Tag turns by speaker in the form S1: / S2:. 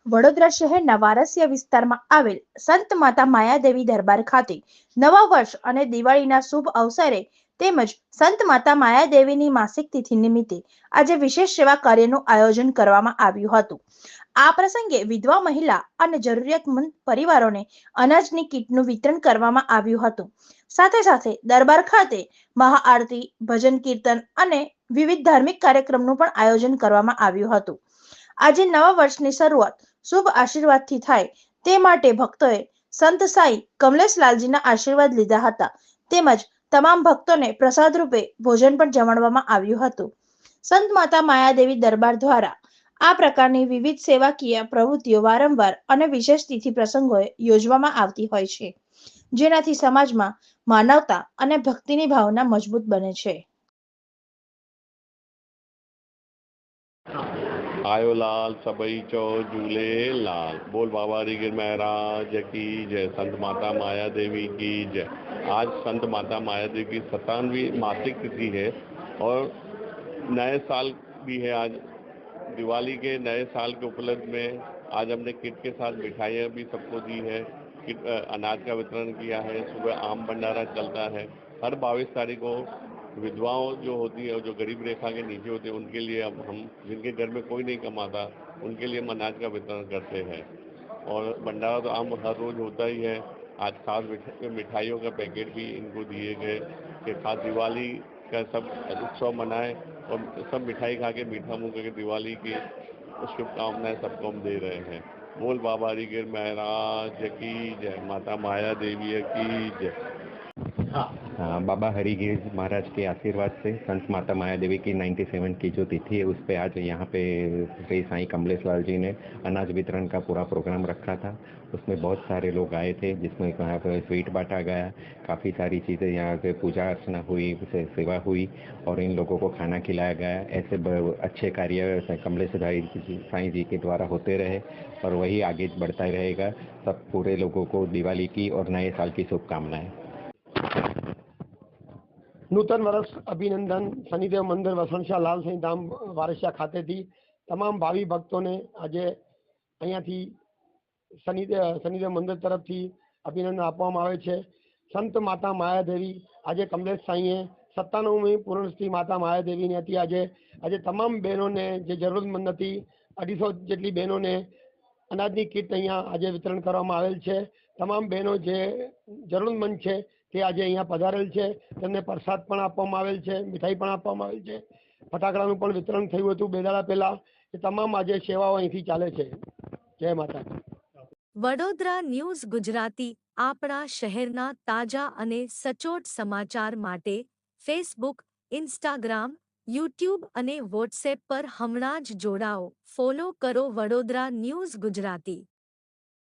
S1: વડોદરા શહેરના વારસિયા વિસ્તારમાં આવેલ સંત માતા માયાદેવી દરબાર ખાતે નવા વર્ષ અને દિવાળીના શુભ અવસરે તેમજ સંત માતા માયાદેવીની માસિક તિથિ નિમિત્તે આજે વિશેષ સેવા કાર્યનું આયોજન કરવામાં આવ્યું હતું. આ પ્રસંગે વિધવા મહિલા અને જરૂરિયાતમંદ પરિવારોને અનાજની કીટનું વિતરણ કરવામાં આવ્યું હતું. સાથે સાથે દરબાર ખાતે મહાઆરતી, ભજન કીર્તન અને વિવિધ ધાર્મિક કાર્યક્રમનું પણ આયોજન કરવામાં આવ્યું હતું. આજે નવા વર્ષની શરૂઆત શુભ આશીર્વાદથી થાય તે માટે ભક્તોએ સંત સાઈ કમલેશલાલજીના આશીર્વાદ લીધા હતા. તેમજ તમામ ભક્તોને પ્રસાદ રૂપે ભોજન પણ જમાડવામાં આવ્યું હતું. સંત માતા માયાદેવી દરબાર દ્વારા આ પ્રકારની વિવિધ સેવાકીય પ્રવૃત્તિઓ વારંવાર અને વિશેષ તિથિ પ્રસંગોએ યોજવામાં આવતી હોય છે, જેનાથી સમાજમાં માનવતા અને ભક્તિની ભાવના મજબૂત બને છે.
S2: आयो लाल सबई चो झूले लाल। बोल बाबा गिर महाराज की जय। संत माता माया देवी की जय। आज संत माता माया देवी की 57वीं मासिक तिथि है और नए साल भी है। आज दिवाली के नए साल के उपलक्ष्य में आज हमने किट के साथ मिठाइयाँ भी सबको दी है। किट अनाज का वितरण किया है। सुबह आम भंडारा चलता है। हर 22 तारीख को विधवाओं जो होती है, जो गरीब रेखा के नीचे होते हैं, उनके लिए अब हम, जिनके घर में कोई नहीं कमाता, उनके लिए हम अनाज का वितरण करते हैं। और भंडारा तो आम हर रोज होता ही है। आज खास मिठाइयों का पैकेट भी इनको दिए गए कि खास दिवाली का सब उत्सव मनाएं और सब मिठाई खा के मीठा मुंह करके दिवाली की शुभकामनाएं सबको हम दे रहे हैं। बोल बाबा गिर महाराज की जय। माता माया देवी की जय।
S3: बाबा हरिगिर महाराज के आशीर्वाद से संत माता माया देवी की 97 की जो तिथि है उस पे आज यहाँ पे श्री साईं कमलेश लाल जी ने अनाज वितरण का पूरा प्रोग्राम रखा था। उसमें बहुत सारे लोग आए थे, जिसमें यहाँ पे स्वीट बांटा गया, काफ़ी सारी चीज़ें यहाँ पे पूजा अर्चना हुई, सेवा हुई और इन लोगों को खाना खिलाया गया। ऐसे अच्छे कार्य कमलेश साईं जी के द्वारा होते रहे और वही आगे बढ़ता रहेगा। सब पूरे लोगों को दिवाली की और नए साल की शुभकामनाएं।
S4: नूतन वर्ष अभिनंदन। शनिदेव मंदिर वसणशाह लाल सिंह धाम वारसिया खातेथी તમામ ભાવિ ભક્તોને આજે અહીંયાથી શનિદેવ મંદિર તરફથી અભિનંદન આપવામાં આવે છે. સંત માતા માયાદેવી આજે કમલેશ સાંઈએ 97મી પૂર્ણતિથિ માતા માયાદેવીની હતી. આજે તમામ બહેનોને જે જરૂરતમંદ હતી 250 જેટલી બહેનોને અનાજની કીટ અહીંયા આજે વિતરણ કરવામાં આવેલ છે. તમામ બહેનો જે જરૂરતમંદ છે તે આજે અહીંયા પધારેલ છે. તેમને પ્રસાદ પણ આપવામાં આવેલ છે, મીઠાઈ પણ આપવામાં આવેલ છે, ફટાકડાનું પણ વિતરણ થયું હતું 2 દાડા પહેલા. એ તમામ આજે સેવાઓ અહીંથી ચાલે છે. જય માતા.
S5: વડોદરા ન્યૂઝ ગુજરાતી આપણા શહેરના તાજા અને સચોટ સમાચાર માટે ફેસબુક, ઇન્સ્ટાગ્રામ, યુટ્યુબ અને વોટ્સએપ પર હમણાં જ જોડાઓ. ફોલો કરો વડોદરા ન્યૂઝ ગુજરાતી.